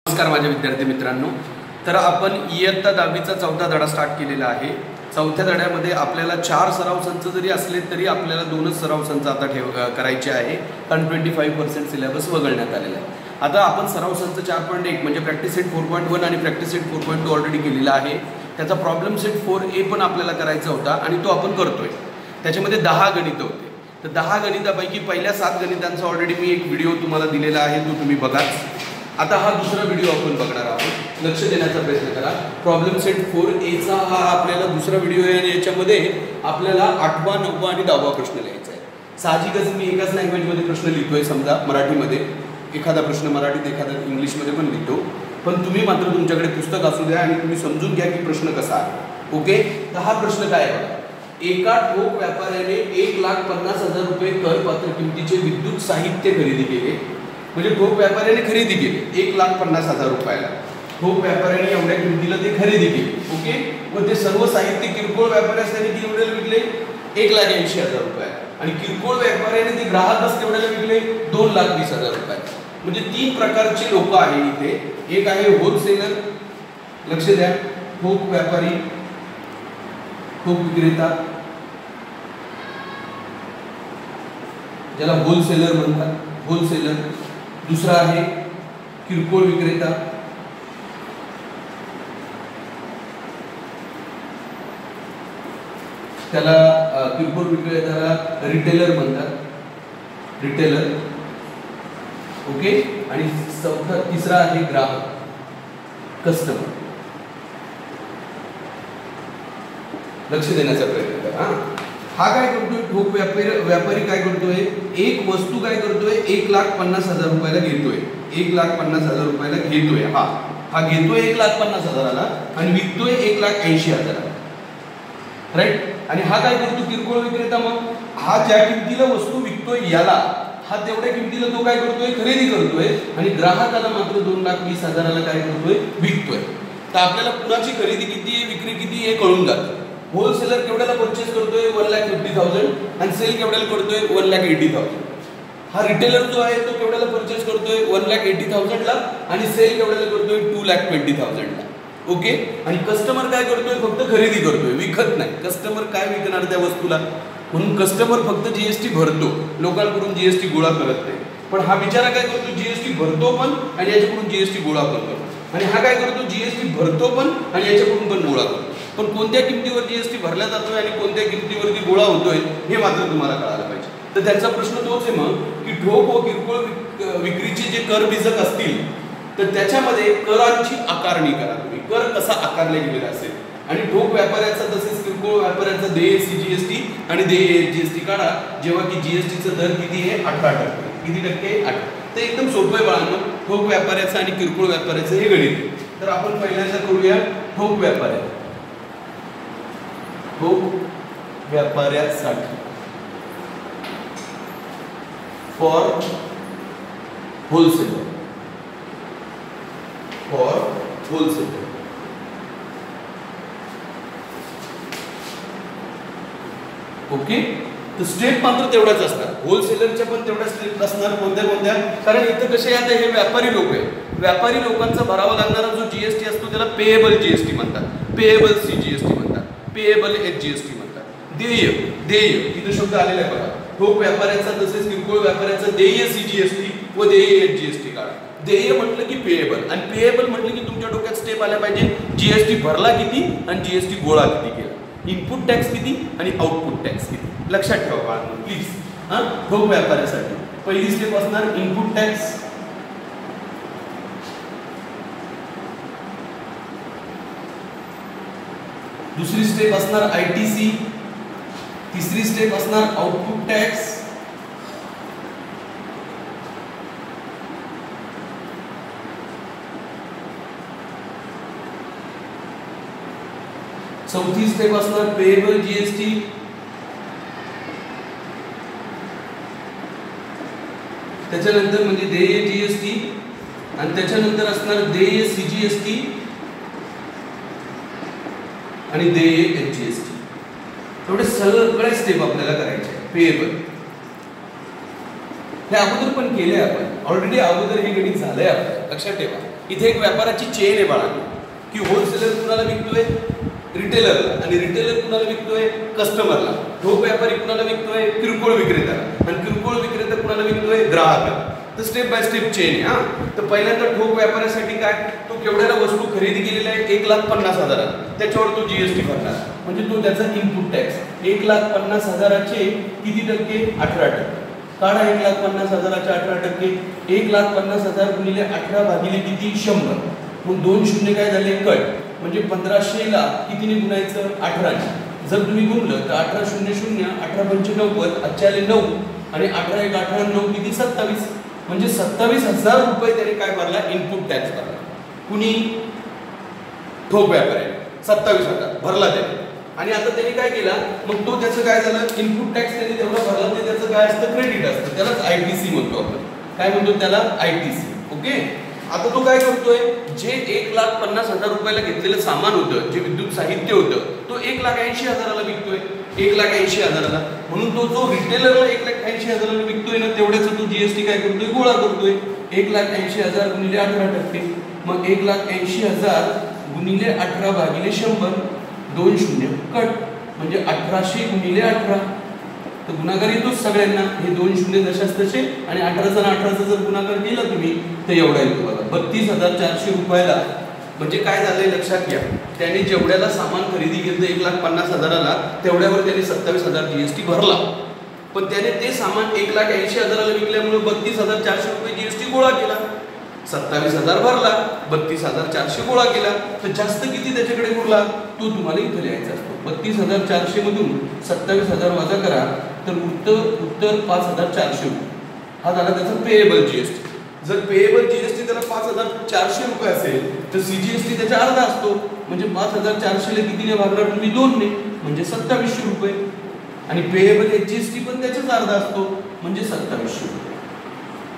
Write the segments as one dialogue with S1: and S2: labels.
S1: नमस्कार माझ्या विद्यार्थी मित्रांनो. तर आपण इयत्ता 10वीचा 4था धडा स्टार्ट केलेला आहे. 4थ्या धड्यामध्ये आपल्याला 4 सराव संच जरी असले तरी आपल्याला 2च सराव संच आता करायचे आहे, कारण 25% सिलेबस वगळण्यात आलेला आहे. आता आपण सराव संच 4.1 म्हणजे प्रॅक्टिस सेट 4.1 आणि प्रॅक्टिस सेट 4.2 ऑलरेडी केलेला आहे. त्याचा प्रॉब्लेम सेट 4A पण आपल्याला करायचा होता आणि तो आपण करतोय. त्याच्यामध्ये 10 गणितं होते. तर 10 गणितापैकी पहिल्या 7 गणितांचा ऑलरेडी मी एक व्हिडिओ तुम्हाला दिलेला आहे, तो तुम्ही बघा. आता हा दुसरा व्हिडिओ आपण बघणार आहोत. लक्ष देण्याचा प्रयत्न करा. प्रॉब्लेम सेट 4Aचा हा आपल्याला दुसरा व्हिडिओ आहे आणि याच्यामध्ये आपल्याला 8वा 9वा आणि 10वा प्रश्न लिहायचा आहे. साहजिकच मी एकाच लँग्वेजमध्ये प्रश्न लिहितोय. समजा मराठीमध्ये एखादा प्रश्न मराठीत, एखादा इंग्लिशमध्ये पण लिहितो, पण तुम्ही मात्र तुमच्याकडे पुस्तक असू द्या आणि तुम्ही समजून घ्या की प्रश्न कसा आहे. ओके. तर हा प्रश्न काय आहे? एका ठोक व्यापाऱ्याने 1,50,000 रुपये करपात्र किमतीचे विद्युत साहित्य खरेदी केले. म्हणजे ठोक व्यापाऱ्याने खरेदी केली 1,50,000 रुपयाला. ठोक व्यापाऱ्याने एवढ्या किमतीला ते खरेदी केली. ओके. व ते सर्व साहित्य किरकोळ व्यापाऱ्यास त्याने किती विकले? 1,80,000 रुपये. आणि किरकोळ व्यापाऱ्याने ते ग्राहकास तेवढ्याला विकले 2,20,000 रुपये. म्हणजे 3 प्रकारचे लोक आहे इथे. एक आहे होलसेलर, लक्ष द्या, ठोक व्यापारी, ठोक विक्रेता, ज्याला होलसेलर म्हणतात, होलसेलर. दुसरा आहे किरकोळ विक्रेता, त्याला किरकोळ विक्रेत्याला रिटेलर म्हणतात, रिटेलर. ओके. आणि तिसरा आहे ग्राहक, कस्टमर. लक्ष देण्याचा प्रयत्न करा. हा काय करतोय? ठोक व्यापारी काय करतोय? एक वस्तू काय करतोय? 1,50,000 रुपयाला घेतोय. 1,50,000 रुपयाला घेतोय. हा घेतोय 1,50,000ला आणि विकतोय 1,80,000ला. राईट. आणि हा काय करतो? किरकोळ विक्रेता. मग हा ज्या किमतीला वस्तू विकतोय याला, हा तेवढ्या किमतीला तो काय करतोय? खरेदी करतोय. आणि ग्राहकाला मात्र 2,20,000ला काय करतोय? विकतोय. तर आपल्याला कुणाची खरेदी किती आहे, विक्री किती हे कळून जातं. होलसेलर केवढ्याला परचेस करतोय? 1,50,000 आणि सेल केवढ्याला करतोय? 1,80,000. हा रिटेलर जो आहे तो केवढ्याला परचेस करतोय? 1,80,000ला आणि सेल केवढ्याला करतोय? 2,20,000ला. ओके. आणि कस्टमर काय करतोय? फक्त खरेदी करतोय, विकत नाही. कस्टमर काय विकणार त्या वस्तूला? म्हणून कस्टमर फक्त जीएसटी भरतो, लोकांकडून जीएसटी गोळा करत नाही. पण हा बिचारा काय करतो? जीएसटी भरतो पण आणि याच्याकडून जीएसटी गोळा करतो. आणि हा काय करतो? जीएसटी भरतो पण आणि याच्याकडून पण गोळा करतो. पण कोणत्या किमतीवर जीएसटी भरला जातोय आणि कोणत्या किमतीवरती गोळा होतोय हे मात्र तुम्हाला कळायला पाहिजे. तर त्यांचा प्रश्न तोच आहे मग की ठोक व किरकोळ विक्रीचे जे कर बीजक असतील तर त्याच्यामध्ये करांची आकारणी करा. तुम्ही कर कसा आकारला गेलेला असेल आणि ठोक व्यापाऱ्याचा तसेच किरकोळ व्यापाऱ्याचा देय सीजीएसटी आणि देय जीएसटी काढा, जेव्हा की जीएसटीचा दर किती आहे? 18%. किती टक्के? 8. तर एकदम सोपं आहे बाळांनो. ठोक व्यापाऱ्याचं आणि किरकोळ व्यापाऱ्याचं हे गणित. तर आपण पहिल्यांदा करूया ठोक व्यापाऱ्या. ठोक व्यापाऱ्यासाठी for wholesaler, for wholesaler. Okay. तर स्टेप मात्र तेवढाच असणार. होलसेलरच्या पण तेवढ्या स्टेप असणार. कोणत्या? कारण इथं कसे आता हे व्यापारी लोक आहे. व्यापारी लोकांचा भरावा लागणारा जो जीएसटी असतो त्याला पेएबल जीएसटी म्हणतात, पेएबल सीजीएसटी म्हणतात, पेएबल एचजीएसटी म्हणतात. देय, देय इथं शब्द आलेला आहे बघा. ठोक व्यापाऱ्याचा तसेच किरकोळ व्यापाऱ्याचा देय सीजीएसटी व देय एचजीएसटी काढा. देय म्हटलं की पेएबल आणि पेएबल म्हटलं की तुमच्या डोक्यात स्टेप आल्या पाहिजे. जीएसटी भरला किती आणि जीएसटी गोळा किती केला, इनपुट टॅक्स किती आणि आउटपुट टॅक्स किती. लक्षात ठेवा बाळांनो प्लीज. ठोक व्यापाऱ्यासाठी पहिली स्टेप असणार इनपुट टॅक्स, दुसरी स्टेप असणार आयटीसी, तिसरी स्टेप असणार आउटपुट टॅक्स, चौथी स्टेप असणार पेएबल जीएसटी, त्याच्यानंतर म्हणजे देय जीएसटी आणि त्याच्यानंतर असणार देय सीजीएसटी आणि देय एचजीएसटी. एवढे सगळे स्टेप आपल्याला करायचे. पेएबल हे अगोदर पण केले आपण ऑलरेडी, अगोदर हे गणित झालंय आपल्याला, लक्षात ठेवा. इथे एक व्यापाराची चेन आहे बाळा, की होलसेलर कुणाला विकतोय, रिटेलरला, आणि रिटेलर कुणाला विकतोय, कस्टमरला. ठोक व्यापारी कुणाला विकतोय, किरकोळ विक्रेत्याला, आणि किरकोळ विक्रेता कुणाला विकतोय, ग्राहकाला. तर स्टेप बाय स्टेप चेन आहे हा. तर पहिल्यांदा ठोक व्यापाऱ्यासाठी काय, तो केवढ्याला वस्तू खरेदी केलेला आहे, 1,50,000, त्याच्यावर तो जीएसटी भरणार, म्हणजे तो त्याचा इनपुट टॅक्स. 1,50,000चे किती टक्के, 18%. काढा 1,50,000चे 18%. 1,50,000 गुणिले 18 भागिले किती, 100. मग 2 शून्य काय झाले, कट. म्हणजे 1500ला कितीने गुणायचं, 18ने. जर तुम्ही गुणलं तर 18 शून्य शून्य, 18 पंचे 90, आजच्याले 9, आणि 18 1 18 9 किती, 27. म्हणजे 27,000 रुपये त्याने काय भरला, इनपुट टॅक्स भरला. कुणी, ठोक व्यापाऱ्याने 27,000 भरला त्याने. आणि आता त्यांनी काय केला, मग तो त्याचं काय झालं, इनपुट टॅक्स त्यांनी तेवढा भरला, ते त्याचं काय असतं, क्रेडिट असतं. त्यालाच आयटीसी म्हणतो आपण. काय म्हणतो त्याला, आयटीसी. ओके. आता तो काय करतोय, जे 1,50,000 रुपयाला घेतलेलं सामान होतं, जे विद्युत साहित्य होतं, तो 1,80,000ला विकतोय. 1,80,000ला. म्हणून तो जो रिटेलरला 1,80,000ला विकतोय ना, तेवढ्याचा तो जीएसटी काय करतोय, गोळा करतोय. 1,80,000 गुणिले 18%. मग 1,80,000 गुणिले 18 भागिले 100, 2 शून्य कट. म्हणजे 1800 गुणिले 18, तर गुणाकार येतोच सगळ्यांना. हे 2 शून्य जशाच तसे, आणि 18चा आणि 18चा जर गुणाकार केला तुम्ही तर एवढा येतो बघा, 32,400 रुपयाला. म्हणजे काय झालंय लक्षात घ्या, त्याने जेवढ्याला सामान खरेदी केलं 1,50,000ला, तेवढ्यावर त्याने 27,000 जीएसटी भरला. पण त्याने ते सामान 1,80,000ला विकल्यामुळे 32,400 रुपये जीएसटी गोळा केला. 27,000 भरला, 32,400 गोळा केला, तर जास्त किती त्याच्याकडे उरला, तो तुम्हाला इथं लिहायचा असतो. 32,400 मधून 27,000 वजा करा, तर उत्तर 5,400 रुपये. हा झाला त्याचा पेएबल जीएसटी. जर पेएबल जीएसटी त्याला 5,400 रुपये असेल, तर सीजीएसटी त्याचा अर्धा असतो. म्हणजे 5,400 ला कितीने भागणार तुम्ही, 2 ने, म्हणजे 2700 रुपये. आणि पेएबल एचजीएसटी पण त्याचाच अर्धा असतो, म्हणजे 2700 रुपये.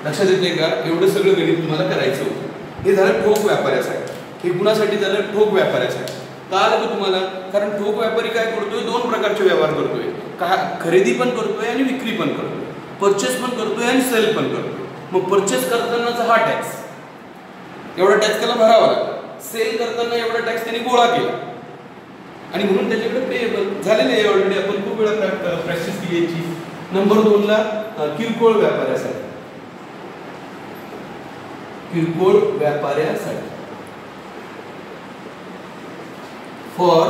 S1: लक्षात येते का, एवढं सगळं गणित तुम्हाला करायचं होतं. हे झालं ठोक व्यापाऱ्यासाठी. हे कुणासाठी झालं, ठोक व्यापाऱ्यासाठी. का आलं तुम्हाला, कारण ठोक व्यापारी काय करतोय, 2 प्रकारचे व्यवहार करतोय. खरेदी पण करतोय आणि विक्री पण करतोय. परचेस पण करतोय आणि सेल पण करतोय. मग परचेस करतानाचा हा टॅक्स, एवढा टॅक्स त्याला भरावा लागला. सेल करताना एवढा टॅक्स त्यांनी गोळा केला, आणि म्हणून त्याच्याकडे पेएबल झालेले आहे. ऑलरेडी आपण खूप वेळा प्रॅक्टिस केली याची. नंबर 2 ला किरकोळ व्यापाऱ्यासाठी. किरकोळ व्यापाऱ्यासाठी फॉर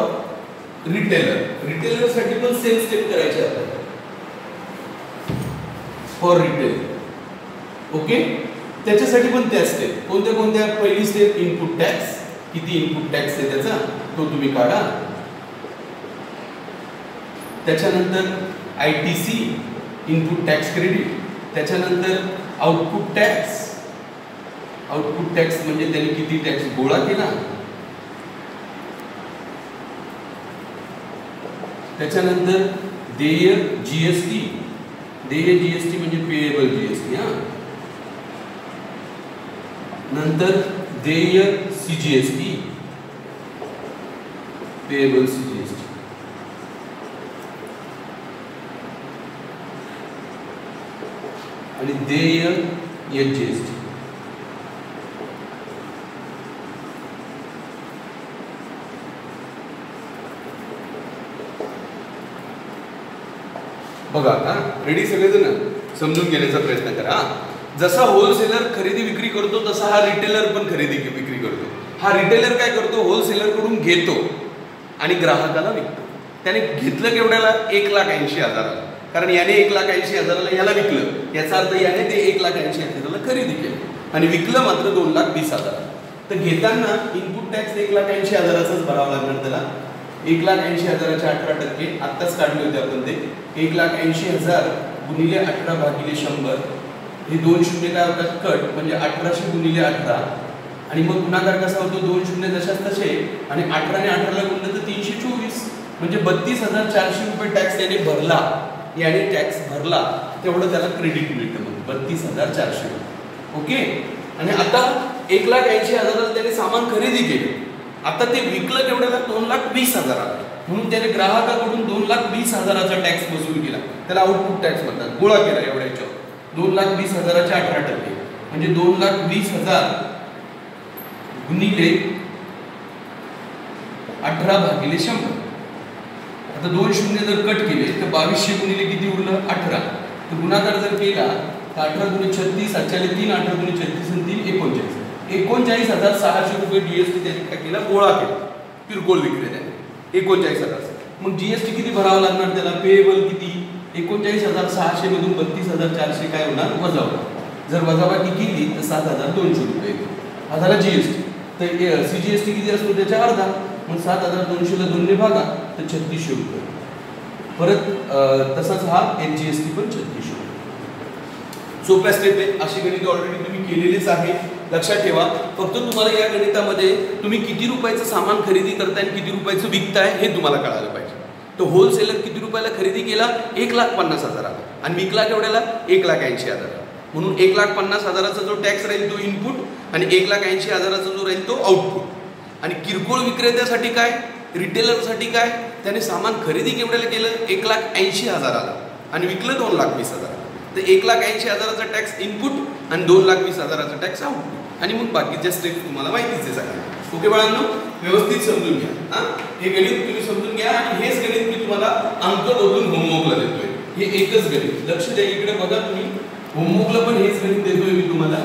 S1: रिटेलर. रिटेलरसाठी पण सेम स्टेप करायचे आपल्याला. For retailer. ओके. त्याच्यासाठी पण त्या स्टेप कोणत्या कोणत्या, पहिली स्टेप इनपुट टॅक्स. किती इनपुट टॅक्स आहे त्याचा, तो तुम्ही काढा. त्याच्यानंतर आयटीसी, इनपुट टॅक्स क्रेडिट. त्याच्यानंतर आउटपुट टॅक्स. आउटपुट टॅक्स म्हणजे त्याने किती टॅक्स गोळा केला. त्याच्यानंतर देय जीएसटी. देय जीएसटी म्हणजे पेएबल जीएसटी. हा. नंतर देय सीजीएसटी, पेएबल सीजीएसटी. आणि देय एचजीएसटी. बघा आता रेडी सगळेजण, समजून घेण्याचा प्रयत्न करा. जसा होलसेलर खरेदी विक्री करतो, तसा हा रिटेलर पण खरेदी विक्री करतो. हा रिटेलर काय करतो, होलसेलर कडून घेतो आणि ग्राहकाला विकतो. त्याने घेतलं केवढ्याला, 1,80,000ला. कारण याने 1,80,000ला याला विकलं, याचा अर्थ याने ते 1,80,000ला खरेदी केलं आणि विकलं मात्र 2,20,000. तर घेताना इनपुट टॅक्स 1,80,000चाच भरावा लागणार त्याला. 1,80,000चे 18%, आत्ताच काढले होते आपण ते. 1,80,000 गुणिले 18 भागिले 100, हे 2 शून्य काय होतात, कट. म्हणजे 1800 गुणिले 18, आणि मग गुणाकार कसा होतो, 2 शून्य जशाच तसे, आणि 18 ने 18ला गुणलं तर 324. म्हणजे 32,400 रुपये टॅक्स त्याने भरला. याने टॅक्स भरला तेवढं त्याला क्रेडिट मिळतं, मग 32,400. ओके. आणि आता 1,80,000ला त्याने सामान खरेदी केलं. आता ते विकलं केवढ्याला, 2,20,000. म्हणून त्याने ग्राहकाकडून 2,20,000चा टॅक्स वसूल केला. त्याला आउटपुट टॅक्स म्हणतात. गोळा केला एवढ्याच्या 2,20,000चे 18%. म्हणजे 2,20,000 गुणिले 18 भागिले 100. आता 2 शून्य जर कट केले तर 2200 गुणिले किती उरलं 18. तर गुणाकार जर केला तर 18 गुणिले 36 8 3 18 गुणिले 36 आणि 3 39. 39,600 रुपये जीएसटी त्यांनी काय केला गोळा केला किरकोळ विक्रेत्याने 39,000. मग जीएसटी किती भरावा लागणार त्याला पेएबल किती 39,600 मधून 32,400 काय होणार वजा होणार. जर वजाबाकी केली तर 7,200 रुपये हा झाला जीएसटी. तर सीजीएसटी किती असतो त्याच्या अर्धा. मग 7,200 ला 2 ने भागा तर 3600 रुपये. परत तसाच हा एनजीएसटी पण 3600. सोप्या स्टेप आहे. अशी गणित ऑलरेडी तुम्ही केलेलीच आहे. लक्षात ठेवा फक्त तुम्हाला या गणितामध्ये तुम्ही किती रुपयाचं सामान खरेदी करताय आणि किती रुपयाचं विकताय हे तुम्हाला कळायला पाहिजे. तो होलसेलर किती रुपयाला खरेदी केला 1,50,000 आणि विकला केवढ्याला 1,80,000. म्हणून 1,50,000चा जो टॅक्स राहील तो इनपुट आणि 1,80,000चा जो राहील तो आउटपुट. आणि किरकोळ विक्रेत्यासाठी काय रिटेलरसाठी काय त्याने सामान खरेदी केवढ्याला केलं 1,80,000 आणि विकलं 2,20,000. तर 1,80,000चा टॅक्स इनपुट आणि 2,20,000चा टॅक्स आउटपुट. आणि मग बाकीच्या स्टेप तुम्हाला माहितीच आहे सगळ्यांना. ओके बाळांनो व्यवस्थित समजून घ्या. हे गणित तुम्ही समजून घ्या आणि हेच गणित मी तुम्हाला अंक बदलून होमवर्कला देतोय. हे एकच गणित लक्ष द्या. इकडे बघा तुम्ही होमवर्कला पण हेच गणित देतोय मी तुम्हाला.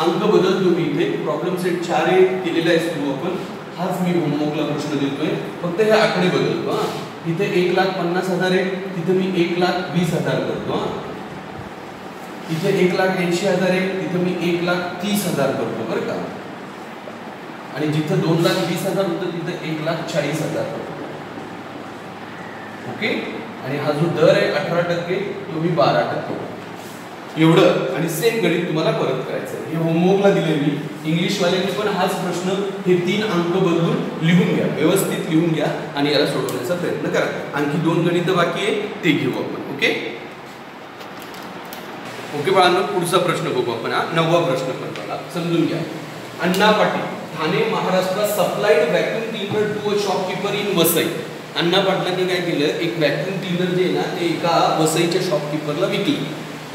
S1: अंक बदलतो मी इथे प्रॉब्लेम सेट 4 केलेला आहे सुरू आपण. हाच मी होमवर्कला प्रश्न देतोय फक्त हे आकडे बदलतो. इथे 1,50,000 आहे तिथे मी 1,20,000 करतो. इथे 1,80,000 आहे तिथे मी 1,30,000 करतो बरं का. आणि जिथं 2,20,000 होतं तिथं 1,40,000 करतो. ओके. आणि हा जो दर आहे 18% तो मी 12% एवढं. आणि सेम गणित तुम्हाला परत करायचं. हे होमवर्कला दिले मी. इंग्लिशवाल्यांनी पण हाच प्रश्न हे 3 अंक बदलून लिहून घ्या व्यवस्थित लिहून घ्या आणि याला सोडवण्याचा प्रयत्न करा. आणखी 2 गणित बाकी आहे ते घेऊ आपण. ओके ओके बाळांनो पुढचा प्रश्न बघू आपण. 9वा प्रश्न पण बघा समजून घ्या. Anna Patil Thane Maharashtra supplied vacuum cleaner to a shopkeeper in Vasai. Anna पाटलांनी काय केलं एक व्हॅक्यूम क्लीनर जे आहे ना ते एका वसईच्या शॉपकीपरला विकलं.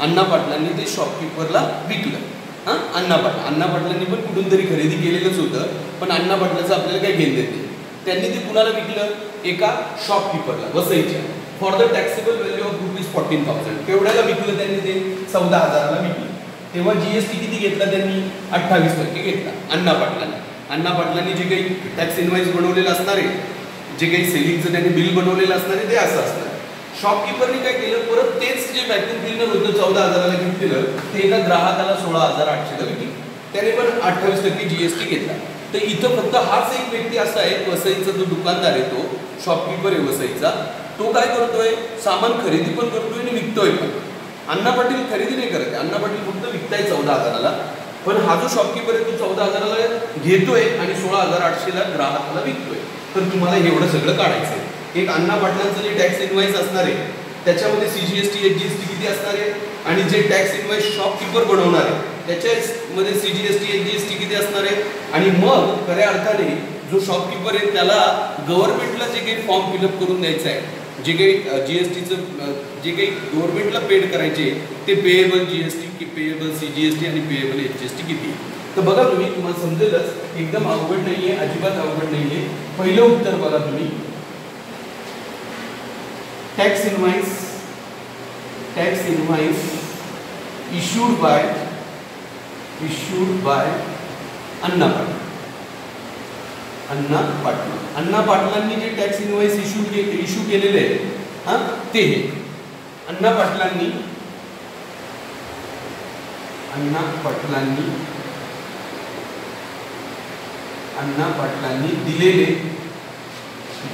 S1: अण्णा पाटलांनी ते शॉपकीपरला विकलं. अण्णा पाटलांनी पण कुठून तरी खरेदी केलेलंच होतं पण अण्णा पाटलाचं आपल्याला काय घेणं देते. त्यांनी ते कुणाला विकलं एका शॉपकीपरला वसईच्या for the taxable value of ₹14,000. केवढ्याला विकलं त्यांनी ते 14,000ला विकलं. तेव्हा जीएसटी किती घेतला त्यांनी 28% घेतला अण्णा पाटलांनी जे काही टॅक्स इनवाइस बनवलेलं असणार आहे जे काही सेलिंगचं त्यांनी बिल बनवलेलं असणार आहे ते असं असणार. शॉपकीपरने काय केलं परत तेच जे व्हॅक्यूम क्लीनर होतं 14,000ला घेतलेलं ते एका ग्राहकाला 16,800ला विकलं. त्याने पण 28% जीएसटी घेतला. तर इथं फक्त हाच एक व्यक्ती असा आहे वसईचा जो दुकानदार आहे तो शॉपकीपर आहे वसईचा. तो काय करतोय सामान खरेदी पण करतोय आणि विकतोय पण. अण्णा पाटील खरेदी नाही करत. अण्णा पाटील फक्त विकताय 14,000ला पण हा जो शॉपकीपर आहे तो 14,000ला घेतोय आणि 16,800ला ग्राहकाला विकतोय. तर तुम्हाला एवढं सगळं काढायचं आहे. एक अण्णा पाटलांचं जे टॅक्स इनवाइस असणार आहे त्याच्यामध्ये सीजीएसटी एचजीएसटी किती असणार आहे आणि जे टॅक्स इनवाइस शॉपकीपर बनवणार आहे त्याच्यामध्ये सीजीएसटी एचजीएसटी किती असणार आहे. आणि मग खऱ्या अर्थाने जो शॉपकीपर आहे त्याला गव्हर्नमेंटला जे काही फॉर्म फिलअप करून द्यायचं आहे जे काही जीएसटीचं जे काही गव्हर्नमेंटला पेड करायचे ते पेएबल जीएसटी पेएबल सीजीएसटी आणि पेएबल एचजीएसटी किती. तर बघा तुम्हाला समजेलच. एकदम अवघड नाहीये अजिबात अवघड नाहीये. पहिलं उत्तर बघा तुम्ही टॅक्स इनवाइस issued by अण्णा पाटलांनी जे टॅक्स इनवाइस इश्यू केलेले आहे ते हे अण्णा पाटलांनी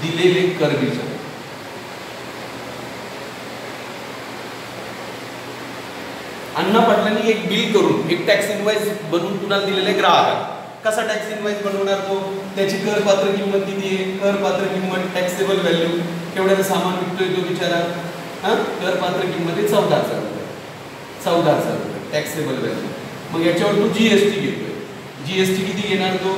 S1: दिलेले कर विचार. अण्णा पाटलांनी एक बिल करून एक टॅक्स इनवाइस बनवून कुणाला दिलेले ग्राहकाला. कसा टॅक्स इनवाइस बनवणार तो त्याची करपात्र किंमत किती आहे करपात्र किंमत टॅक्सेबल व्हॅल्यू केवढ्याचं सामान विकतोय तो विचारा. करपात्र किंमत आहे 14,000 रुपये 14,000 रुपये टॅक्सेबल व्हॅल्यू. मग याच्यावर तो जीएसटी घेतोय. जीएसटी किती घेणार तो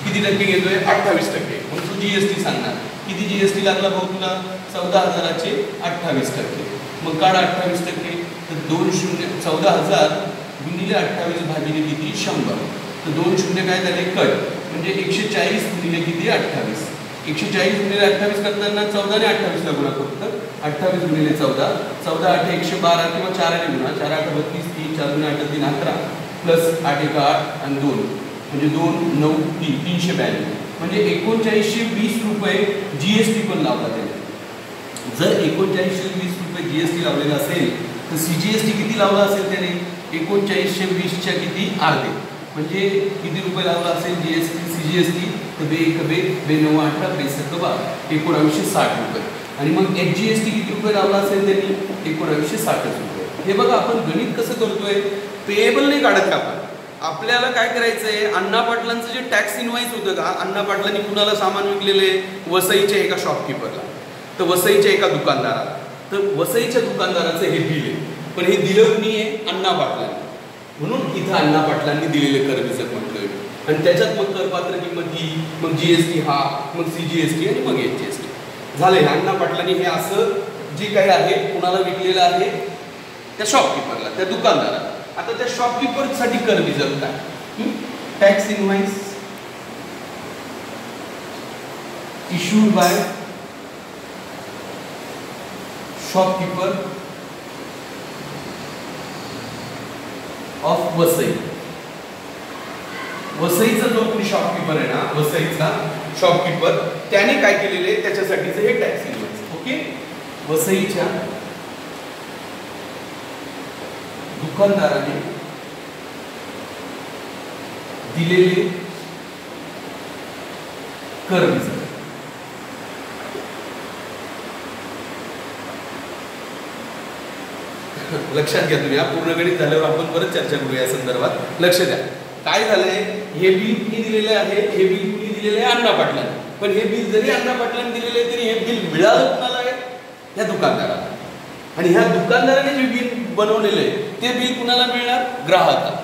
S1: किती टक्के घेतोय 28%. मग तो जीएसटी सांगणार किती जीएसटी लागला भाऊ तुला 14,000चे 28%. मग काढा 28% तर 14,000 गुणिले 28 भागिले किती 100. तर 2 शून्य काय झाले कट. म्हणजे 140 गुणिले किती 28. 140 गुणिले 28 करताना 14 ने 28 ला गुणा करतो. 28 गुणिले 14, 14 8 112 किंवा 4 ने गुणा. 4 8 32, 3 4 8 3 11 प्लस 8 1 8 आणि 2 म्हणजे 2 9 3 392. म्हणजे 3920 रुपये GST पण लावला त्याने. जर 3920 रुपये GST लावलेला असेल तर CGST किती लावला असेल त्याने? 3920 च्या किती अर्धे म्हणजे किती रुपये लावला असेल CGST? तर बे 9 18 62 1960 रुपये. आणि मग HGST किती रुपये लावला असेल त्यांनी? 1960 रुपये. हे बघा आपण गणित कसं करतोय, पेएबल नाही काढत का आपण. आपल्याला काय करायचंय, अण्णा पाटलांचं जे टॅक्स इनवाइस होतं का, अण्णा पाटलांनी कुणाला सामान विकलेले? वसईच्या एका शॉपकीपरला, तर वसईच्या एका दुकानदाराला. तर वसईच्या दुकानदाराचं हे बिल आहे, पण हे दिलं कुणी आहे? अण्णा पाटलांनी. म्हणून इथं अण्णा पाटलांनी दिलेले कर विजत म्हटलंय. आणि त्याच्यात मग करपात्र किंमत ही, मग GST हा, मग CGST आणि मग HGST झाले. अण्णा पाटलांनी हे असं जे काही आहे कुणाला विकलेलं आहे? त्या शॉपकीपरला, त्या दुकानदाराला. आता त्या शॉपकीपरसाठी कर विजत काय? Tax invoice issued by shopkeeper of Vasai. वसईचा जो कोणी शॉपकीपर आहे ना, वसईचा शॉपकीपर, त्याने काय केलेले त्याच्यासाठीचं हे टॅक्स इनवाइस. ओके, वसईच्या दुकानदाराने दिलेले कर विजत. लक्षात घ्या तुम्ही, पूर्ण गणित झाल्यावर आपण परत चर्चा करूया या संदर्भात. लक्ष द्या काय झालंय. हे बिल कुणी दिलेलं आहे? हे बिल कुणी दिलेलं आहे? अण्णा पाटलांनी. पण हे बिल जरी अण्णा पाटलांनी दिलेलं आहे तरी हे बिल मिळालं कुणाला आहे? या दुकानदाराला. आणि ह्या दुकानदाराने जे बिल बनवलेलं आहे ते बिल कुणाला मिळणार? ग्राहकाला.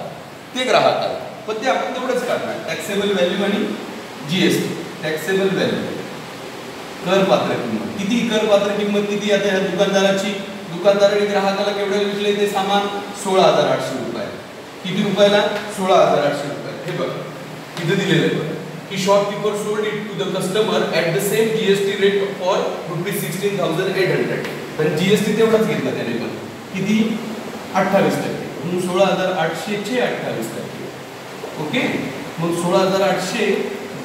S1: ते ग्राहकाला. पण ते आपण तेवढंच काढणार, टॅक्सेबल व्हॅल्यू आणि GST. टॅक्सेबल व्हॅल्यू, करपात्र किंमत किती? करपात्र किंमत किती आता ह्या दुकानदाराची? दुकानदाराने ग्राहकाला केवढं विकले ते सामान? 16,800 रुपये. किती रुपयाला? 16,800 रुपये. हे बघ इथं दिलेलं आहे बघ की shopkeeper sold it to the customer at the same GST rate for ₹16,800. पण GST तेवढाच घेतला त्याने, पण किती? 28%. म्हणून 16,800 चे 28%. ओके, मग 16,800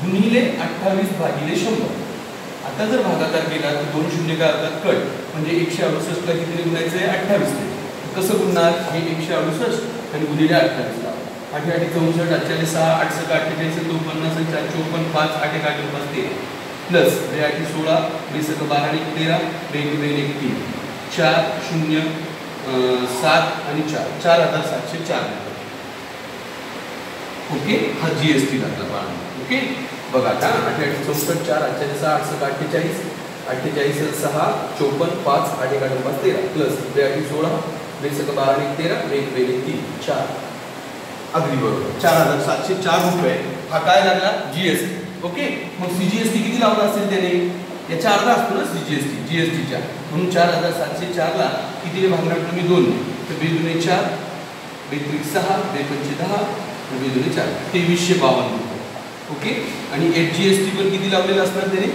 S1: गुणिले 28 भागिले 100. आता जर भागाकार केला तर 2 शून्य काय होतात? कट. म्हणजे 168 ला किती गुणायचं आहे? 28 ने. कसं गुणणार? हे 168 आणि गुणिले 28 ला 8 8 64 48 6 8 6 48 2 50 4 54 5 8 1 8 5 13 प्लस 2 8 16 20 12 आणि 13 2 2 1 3 4 0 7 आणि 4 4,704. ओके, हा GST लागला बाळा. ओके, बघा आता 8 8 64 4 8 6 8 6 48 48 6 54 5 8 1 8 5 13 प्लस 2 8 16 20 12 आणि 13 1 2 1 3 4. अगदी बरोबर, 4,704 रुपये हा काय लागला? GST. ओके, मग CGST किती लावला असेल त्याने? याच्या अर्धा असतो ना GSTच्या. म्हणून 4,704 ला कितीने भागणार तुम्ही? 2 ने. तर 2 दुणे 4 2 त्रिक 6 2 पंचे 10 2 दुणे 4 2352 रुपये. ओके, आणि HGST पण किती लावलेलं असणार त्याने?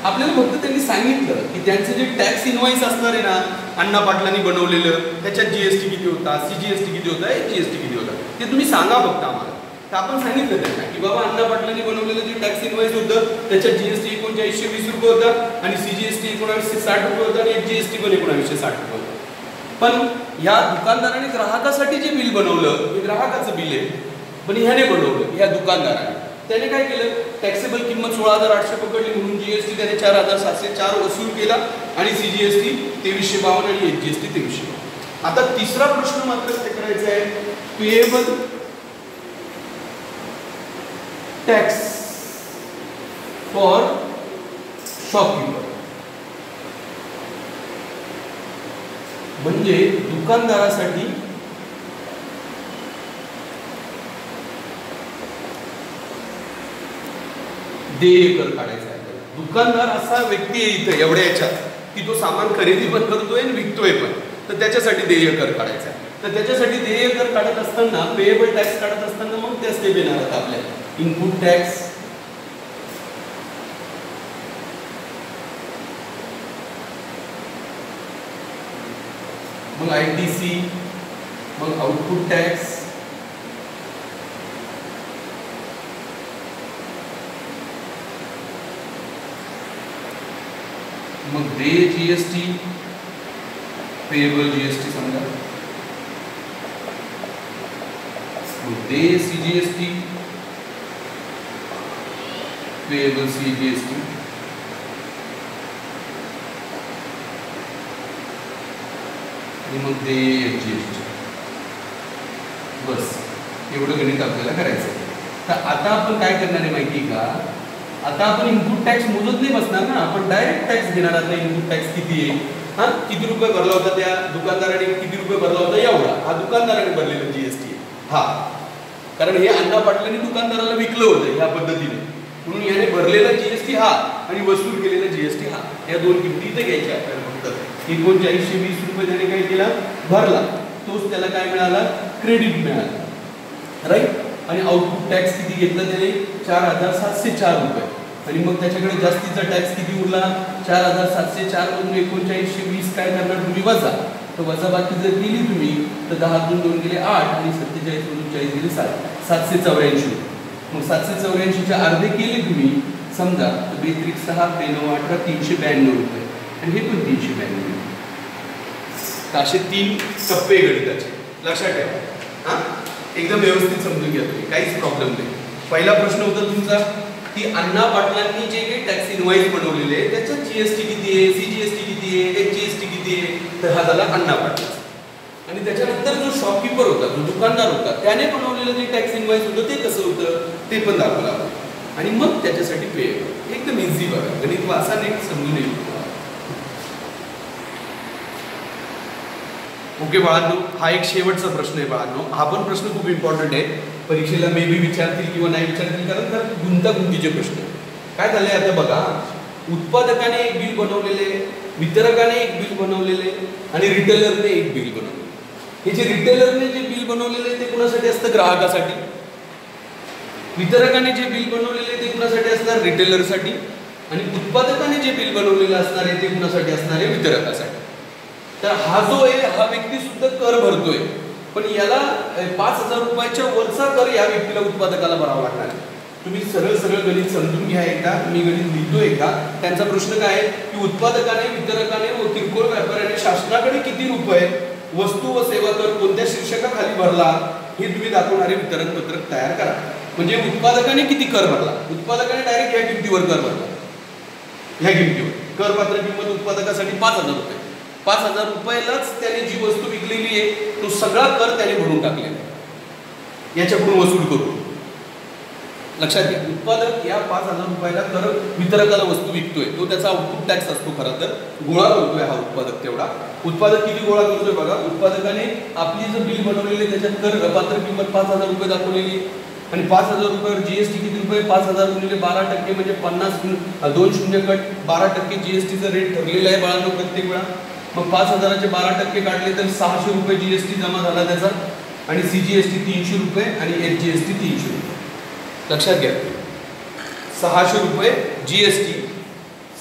S1: आपल्याला फक्त त्यांनी सांगितलं की त्यांचं जे टॅक्स इनवाइस असणार आहे ना अण्णा पाटलांनी बनवलेलं, त्याच्यात GST किती होता, CGST किती होता, HGST किती होता ते तुम्ही सांगा फक्त आम्हाला. तर आपण सांगितलं त्यांना की बाबा अण्णा पाटलांनी बनवलेलं जे टॅक्स इनवाइस होतं त्याच्यात GST 3920 रुपये होता आणि CGST 1960 रुपये होता आणि HGST पण 1960 रुपये होता. पण ह्या दुकानदाराने ग्राहकासाठी जे बिल बनवलं हे ग्राहकाचं बिल आहे, पण ह्याने बनवलं या दुकानदाराने. त्याने काय केलं? टॅक्सेबल किंमत 16,800 पकडली म्हणून GST त्याने 4,704 वसूल केला आणि CGST 2352 आणि HGST 2352. आता तिसरा प्रश्न मात्र काय करायचा आहे? Payable tax for shopkeeper. म्हणजे दुकानदारासाठी देय कर काढायचा आहे. दुकानदार असा व्यक्ती आहे इथे एवढ्या याच्यात की तो सामान खरेदी पण करतोय आणि विकतोय पण, तर त्याच्यासाठी देय कर काढायचा आहे. तर त्याच्यासाठी देय कर काढत असताना पेएबल टॅक्स काढत असताना मग ते स्टेप येणार आहेत आपल्याला. इनपुट टॅक्स, मग ITC, मग आउटपुट टॅक्स, मग डे GST, पेएबल GST समजा, मग डे CGST, पेएबल CGST, आणि मग डे GST. बस एवढं गणित आपल्याला करायचं आहे. तर आता आपण काय करणार आहे माहिती आहे का? आता आपण इनपुट टॅक्स मोजत नाही बसणार ना, आपण डायरेक्ट टॅक्स घेणार. आता इनपुट टॅक्स किती आहे, हा किती रुपये भरला होता, त्या दुकानदाराने किती रुपये भरला होता एवढा, हा दुकानदाराने भरलेला GST आहे. हा कारण हे अण्णा पाटलांनी दुकानदाराला विकलं होतं ह्या पद्धतीने, म्हणून याने भरलेला GST हा आणि वसूल केलेला GST हा, या दोन किमती इथे घ्यायच्या आपल्याला. फक्त 3920 रुपये त्याने काय केला, भरला, तोच त्याला काय मिळाला, क्रेडिट मिळाला, राईट. आणि आउटपुट टॅक्स किती घेतला त्याने, 4704 रुपये. आणि मग त्याच्याकडे जास्तीचा टॅक्स किती उरला, 4704 मधून 3920 काय करणार तुम्ही, वजा. तर वजा बाकी जर केली तुम्ही तर 10 तून 2 गेले 8 आणि 47 मधून 40 गेले 7, 784. मग 784 चे अर्धे केले तुम्ही समजा, तर 2 6 9 18 392 रुपये, आणि हे पण 392. असे 3 टप्पे गणिताचे लक्षात ठेवा. हा एकदम व्यवस्थित समजून घ्या तुम्ही, काहीच प्रॉब्लेम नाही. पहिला प्रश्न होता तुमचा की अण्णा पाटलांनी जे काही टॅक्स इनवाइस बनवलेले आहे त्याच्यात GST किती आहे, CGST किती आहे, HGST किती आहे, तर हा झाला अण्णा पाटला. आणि त्याच्यानंतर जो शॉपकीपर होता, जो दुकानदार होता, त्याने बनवलेलं जे टॅक्स इनवाइस होतं ते कसं होतं ते पण दाखवलं आपण. आणि मग त्याच्यासाठी पे एकदम इझी बघा, गणित वाचा नाही समजून येईल. ओके बाळांनो, हा एक शेवटचा प्रश्न आहे बाळांनो. हा पण प्रश्न खूप इम्पॉर्टंट आहे, परीक्षेला मे बी विचारतील किंवा नाही विचारतील, कारण तर गुंतागुंतीचे प्रश्न. काय झाले आता बघा, उत्पादकाने एक बिल बनवलेले, वितरकाने एक बिल बनवलेले आणि रिटेलरने एक बिल बनवलेले. हे जे रिटेलरने जे बिल बनवलेले ते कुणासाठी असतं, ग्राहकासाठी. वितरकाने जे बिल बनवलेले ते कुणासाठी असणार, रिटेलरसाठी. आणि उत्पादकाने जे बिल बनवलेलं असणार आहे ते कुणासाठी असणार आहे, वितरकासाठी. तर हा जो आहे हा व्यक्ती सुद्धा कर भरतोय, पण याला 5000 रुपयाच्या वरचा कर या व्यक्तीला उत्पादकाला भरावा लागणार आहे. तुम्ही सरळ सरळ गणित समजून घ्या एकदा, मी गणित लिहितोय एकदा. त्यांचा प्रश्न काय आहे की उत्पादकाने, वितरकाने व किरकोळ व्यापाऱ्याने शासनाकडे किती रुपये वस्तू व सेवा कर कोणत्या शीर्षकाखाली भरला हे तुम्ही दाखवणारे वितरण पत्रक तयार करा. म्हणजे उत्पादकाने किती कर भरला, उत्पादकाने डायरेक्ट या किमतीवर कर भरला, ह्या किमतीवर करपात्र किंमत उत्पादकासाठी 5000 रुपये. 5000 रुपयालाच त्याने जी वस्तू विकलेली आहे तो सगळा कर त्याने भरून टाकलेला आहे, याच्याकडून वसूल करून. लक्षात घ्या, उत्पादक या 5000 रुपयाला कर वितरकाला वस्तू विकतोय, तो त्याचा आउटपुट टॅक्स असतो. खरं तर गोळा करतोय हा उत्पादक तेवढा. उत्पादक किती गोळा करतोय बघा, उत्पादकाने आपली जर बिल बनवलेली त्याच्यात कर पात्र किंमत 5000 रुपये दाखवलेली, आणि 5000 रुपयावर GST किती रुपये, 5000 गुणिले 12% म्हणजे 50, 2 शून्य कट 12% GSTचा रेट ठरलेला आहे बाळांनो प्रत्येक वेळा. मग 5000चे 12% काढले तर 600 रुपये GST जमा झाला त्याचा, आणि CGST 300 रुपये आणि HGST 300 रुपये. लक्षात घ्या, 600 रुपये GST,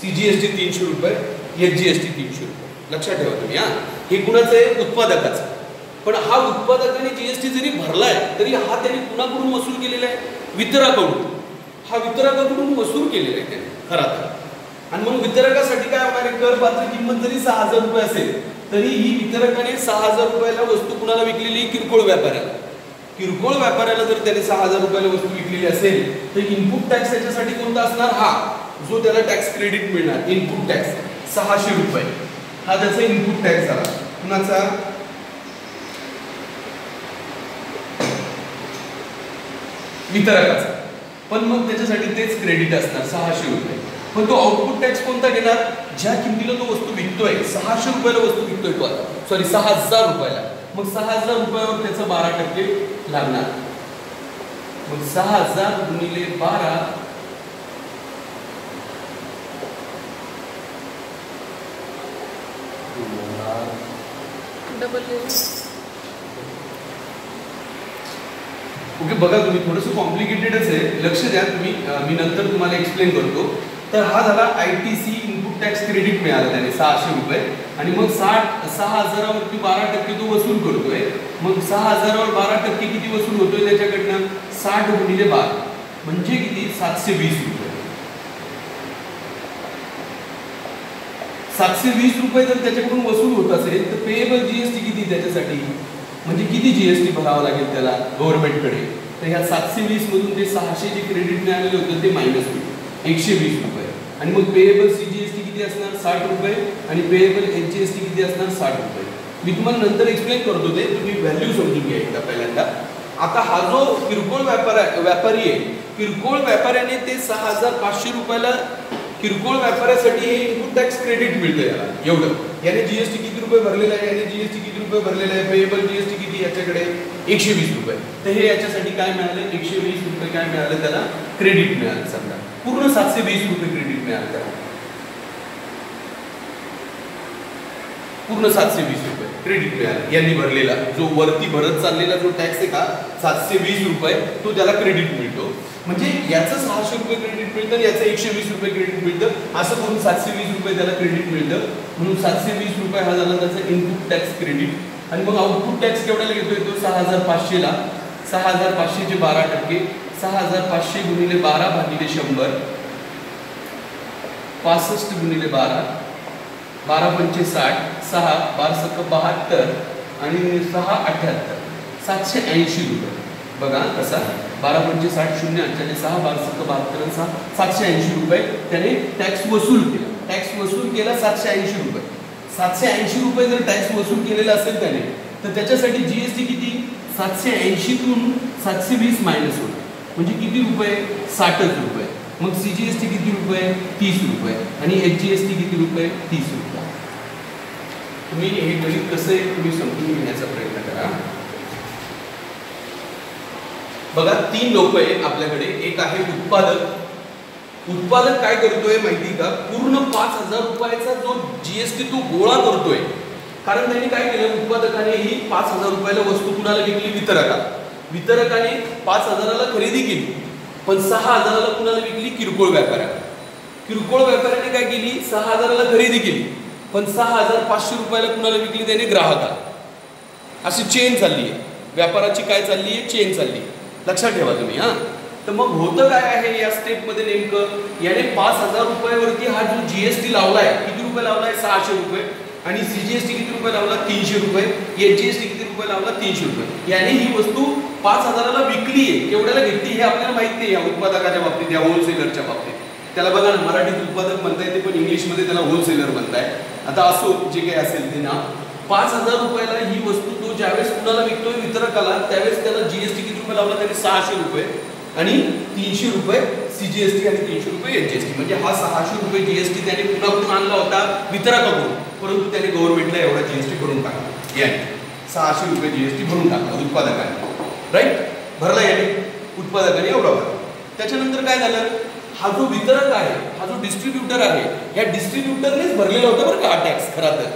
S1: CGST 300 रुपये, HGST 300 रुपये. लक्षात ठेवा तुम्ही. हा हे कुणाचं आहे, उत्पादकाचं. पण हा उत्पादकाने GST जरी भरलाय तरी हा त्याने कुणाकडून वसूल केलेला आहे, वितरकाकडून. हा वितरकाकडून वसूल केलेला आहे त्याने खरा तर. आणि मग वितरकासाठी काय होणार आहे, कर पात्र किंमत जरी 6000 रुपये असेल तरी ही वितरकाने 6000 रुपयाला वस्तू कुणाला विकलेली, किरकोळ व्यापाऱ्याला. किरकोळ व्यापाऱ्याला जर त्याने 6000 रुपयाला वस्तू विकलेली असेल तर इनपुट टॅक्स याच्यासाठी कोणता असणार, हा जो त्याला टॅक्स क्रेडिट मिळणार, इनपुट टॅक्स 600 रुपये, हा त्याचा इनपुट टॅक्स झाला. कुणाचा, वितरकाचा. पण मग त्याच्यासाठी तेच क्रेडिट असणार 600 रुपये. पण तो आउटपुट टॅक्स कोणता घेणार, ज्या किमतीला तो वस्तू विकतोय, 600 रुपयाला वस्तू विकतोय तो आता, सॉरी 6000 रुपयाला. मग 6000 रुपयावर त्याचं 12% लागणार. मग 6000 गुणिले 12 ओके. बघा तुम्ही थोडंसं कॉम्प्लिकेटेडच आहे, लक्ष द्या तुम्ही, मी नंतर तुम्हाला एक्सप्लेन करतो. तर हा झाला ITC इनपुट टॅक्स क्रेडिट मिळाला त्याने 600 रुपये. आणि मग 6,000वरती 12% तो वसूल करतोय. मग 6,000वर 12% किती वसूल होतोय त्याच्याकडनं? 60 गुणिले 12 म्हणजे किती? 720 रुपये. 720 रुपये जर त्याच्याकडून वसूल होत असेल तर पेएबल जीएसटी किती त्याच्यासाठी? म्हणजे किती जीएसटी भरावा लागेल त्याला गव्हर्नमेंटकडे? तर ह्या 720 मधून ते 600 जे क्रेडिट मिळालेले होते ते मायनस होईल 120 रुपये. आणि मग पेएबल सीजीएसटी किती असणार? 60 रुपये. आणि पेएबल एचजीएसटी किती असणार? 60 रुपये. मी तुम्हाला नंतर एक्सप्लेन करतो ते, तुम्ही व्हॅल्यू समजून घ्या एकदा पहिल्यांदा. आता हा जो किरकोळ व्यापारी आहे, किरकोळ व्यापाऱ्याने ते 6,500 रुपयाला किरकोळ व्यापाऱ्यासाठी हे इनपुट टॅक्स क्रेडिट मिळतं याला एवढं. याने जीएसटी किती रुपये भरलेला आहे? याने जीएसटी किती रुपये भरलेला आहे? पेएबल जीएसटी किती याच्याकडे? 120 रुपये. तर हे याच्यासाठी काय मिळालं? 120 रुपये काय मिळालं त्याला? क्रेडिट मिळालं. समजा पूर्ण 720 रुपये क्रेडिट मिळालं त्याला. पूर्ण 720 रुपये क्रेडिट मिळालं यांनी भरलेला. जो वरती भरत चाललेला जो टॅक्स आहे का 720 रुपये, तो त्याला क्रेडिट मिळतो. म्हणजे याचं 600 रुपये क्रेडिट मिळतं आणि याचं 120 रुपये क्रेडिट मिळतं. असं करून 720 रुपये त्याला क्रेडिट मिळतं. म्हणून 720 रुपये हा झाला त्याचा इनपुट टॅक्स क्रेडिट. आणि मग आउटपुट टॅक्स केवढ्याला घेतोय तो? 6,500ला. 6,500 चे 12%, 6,500 गुणिले 12 भागिले 100, 65 गुणिले 12, 12 पंचे 60, 6 12 सक 72 आणि 6 78, 780 रुपये. बघा कसा 12 पंचे 60 0 आणि 6 12 सक 72 आणि 6 780 रुपये त्याने टॅक्स वसूल केला. टॅक्स वसूल केला 780 रुपये. 780 रुपये जर टॅक्स वसूल केलेला असेल त्याने, तर त्याच्यासाठी जीएसटी किती? 780 तून 720 मायनस होईल म्हणजे किती रुपये? 60 रुपये. मग सीजीएसटी किती रुपये? 30 रुपये. आणि एचजीएसटी किती रुपये? 30 रुपये. तुम्ही हे गणित कसं आहे तुम्ही समजून घेण्याचा प्रयत्न करा. बघा 3 लोक आहेत आपल्याकडे. एक आहे उत्पादक. उत्पादक काय करतोय माहिती का? पूर्ण 5,000 रुपयाचा जो जीएसटी तो गोळा करतोय. कारण त्यांनी काय केलं? उत्पादकाने ही 5,000 रुपयाला वस्तू कुणाला विकली? वितरकाला. वितरकाने 5,000ला खरेदी केली, पण 6,000ला कुणाला विकली? किरकोळ व्यापाऱ्याला. किरकोळ व्यापाऱ्याने काय केली? 6,000ला खरेदी केली, पण 6,500 रुपयाला कुणाला विकली? त्याने ग्राहकाला. अशी चेन चालली आहे व्यापाराची. काय चालली आहे? चेन चालली आहे. लक्षात ठेवा तुम्ही. तर मग होतं काय आहे या स्टेपमध्ये नेमकं? याने 5,000 रुपयावरती हा जो जीएसटी लावलाय, किती रुपये लावलाय? 600 रुपये. आणि सीजीएसटी किती रुपये लावला? 300 रुपये. एचजीएसटी किती रुपये लावला? 300 रुपये. याने ही वस्तू 5,000ला विकली आहे. केवढ्याला घेतली हे आपल्याला माहित नाही या उत्पादकाच्या बाबतीत, या होलसेलरच्या बाबतीत. त्याला बघा ना, मराठीत उत्पादक म्हणता येते पण इंग्लिशमध्ये त्याला होलसेलर म्हणताय. आता असो जे काही असेल ते ना, 5,000 रुपयाला ही वस्तू तो ज्यावेळेस कुणाला विकतोय? वितरकाला. त्यावेळेस त्याला जीएसटी किती रुपये लावला? त्याने 600 रुपये आणि 300 रुपये सीजीएसटी आणि 300 रुपये एचजीएसटी. म्हणजे हा 600 रुपये जीएसटी त्याने कुणाकडून आणला होता? वितरकाकडून. परंतु त्याने गव्हर्नमेंटला एवढा जीएसटी भरून टाकला. याने 600 रुपये जीएसटी भरून टाकला उत्पादकाने. राईट? भरला याने उत्पादकाने एवढा भरला. त्याच्यानंतर काय झालं? हा जो वितरक आहे, हा जो डिस्ट्रीब्युटर आहे, या डिस्ट्रीब्युटरनेच भरलेला होता बरं का हा टॅक्स खरा तर.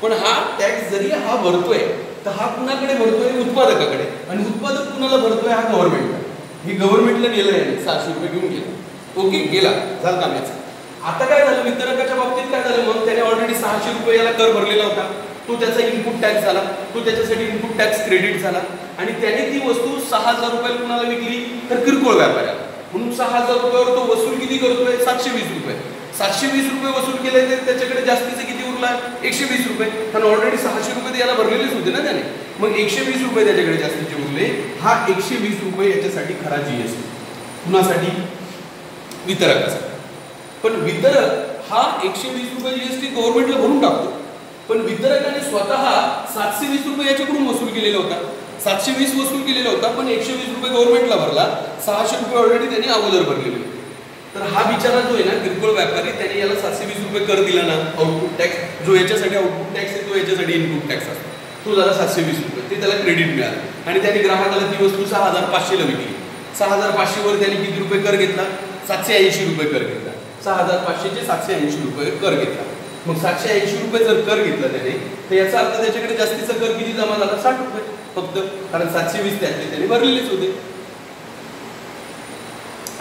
S1: पण हा टॅक्स जरी हा भरतोय तर हा कुणाकडे भरतोय? उत्पादकाकडे. आणि उत्पादक कुणाला भरतोय? हा गव्हर्नमेंटला. हे गव्हर्नमेंटला गेलं याने 600 रुपये घेऊन गेला. ओके, गेला, झालं कामाचं. आता काय झालं? वितरकाच्या बाबतीत काय झालं? मग त्याने ऑलरेडी 600 रुपये याला कर भरलेला होता. तो त्याचा इनपुट टॅक्स झाला. तो त्याच्यासाठी इनपुट टॅक्स क्रेडिट झाला. आणि त्याने ती वस्तू 6,000 रुपयाला कुणाला विकली? तर किरकोळ व्यापाऱ्याला. म्हणून 6,000 रुपयावर तो वसूल किती करतोय? 720 रुपये. 720 रुपये वसूल केले तर त्याच्याकडे जास्तीचे किती उरला? 120 रुपये. कारण ऑलरेडी 600 रुपये याला भरलेलेच होते ना त्याने. मग 120 रुपये त्याच्याकडे जास्तीचे उरले. हा 120 रुपये याच्यासाठी खरा जीएसटी. कुणासाठी? वितरकासाठी. पण वितरक हा 120 रुपये जीएसटी गव्हर्नमेंटला भरून टाकतो. पण वितरकाने स्वतः 720 रुपये याच्याकडून वसूल केलेला होता. 720 वसूल केलेला होता, पण 120 रुपये गव्हर्नमेंटला भरला. 600 रुपये ऑलरेडी त्यांनी अगोदर भरलेले होते. तर हा बिचारा जो आहे ना किरकोळ व्यापारी, त्याने याला 720 रुपये कर दिला ना आउटपुट टॅक्स. जो याच्यासाठी आउटपुट टॅक्स आहे तो याच्यासाठी इनपुट टॅक्स असतो. तो झाला 720 रुपये. ते त्याला क्रेडिट मिळालं. आणि त्याने ग्राहकाला ती वस्तू 6,500ला विकली. 6,500 वर त्याने किती रुपये कर घेतला? 780 रुपये कर घेतला. 6,500 चे 780 रुपये कर घेतला. मग 780 रुपये जर कर घेतला त्याने, तर याचा अर्थ त्याच्याकडे जास्तीचा कर किती जमा झाला? 60 रुपये फक्त. कारण 720 त्यातले त्याने भरलेलेच होते.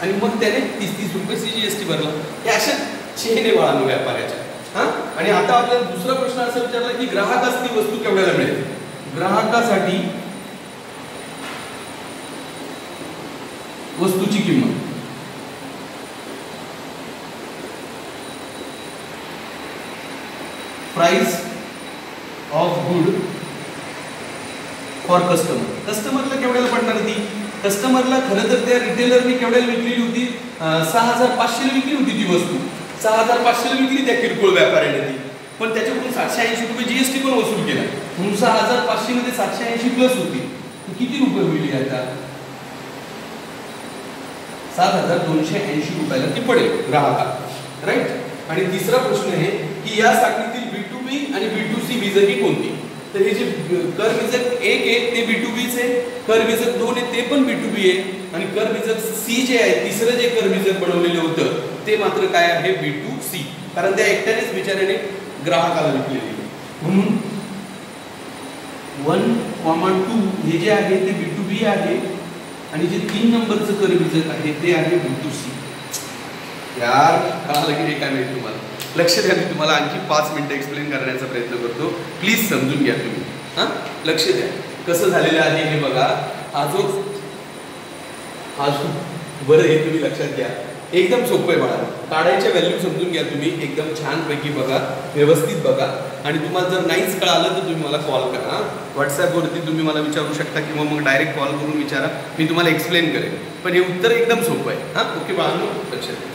S1: आणि मग त्याने 30 रुपये CGST भरला. हे अशा चेन आहे बाळांनो व्यापाऱ्याच्या. हा, आणि आता आपल्याला दुसरा प्रश्न असा विचारला की ग्राहकास ती वस्तू केवढ्याला मिळेल. ग्राहकासाठी वस्तूची किंमत price of good for customer. कस्टमरला केवढ्याला पडणार ती. कस्टमरला खरं तर त्या रिटेलरने केवढ्याला विकलेली होती. 6500 ला विकली होती ती वस्तू. 6500 ला विकली त्या किरकोळ व्यापाऱ्याने ती. पण त्याच्याकडून 780 रुपये GST पण वसूल केला. म्हणून 6500 मध्ये 780 प्लस होती. किती रुपये होईल आता. 7280 रुपयाला ती पडेल ग्राहकाला. राईट. आणि तिसरा प्रश्न आहे की या साखळीतील B2B आणि B2C बीजकी कोणती. तर हे जे कर बीजक 1 आहे ते B2B चे, कर बीजक 2 आहे ते पण B2B आहे, आणि कर बीजक C जे आहे तिसरं जे कर बीजक बनवलेलं होतं ते मात्र काय आहे B2C. कारण त्या एकट्यानेच बिचाऱ्याने ग्राहकाला विकलेली. म्हणून 1,2 हे जे आहे ते B2B आहे, आणि जे 3 नंबरचं कर बीजक आहे ते आहे B2C. यार कळालं की हे काय माहिती तुम्हाला. लक्ष द्या, मी तुम्हाला आणखी 5 मिनिटं एक्सप्लेन करण्याचा प्रयत्न करतो. प्लीज समजून घ्या तुम्ही. हां, लक्ष द्या कसं झालेलं आहे हे बघा. हा जो बरं हे तुम्ही लक्षात घ्या. एकदम सोपं आहे बाळा. काढायच्या व्हॅल्यू समजून घ्या तुम्ही. एकदम छानपैकी बघा, व्यवस्थित बघा. आणि तुम्हाला जर नाहीच कळालं तर तुम्ही मला कॉल करा. व्हॉट्सॲपवरती तुम्ही मला विचारू शकता किंवा मग डायरेक्ट कॉल करून विचारा. मी तुम्हाला एक्सप्लेन करेन. पण हे उत्तर एकदम सोपं आहे. हां, ओके बाळांनो, लक्षात घ्या.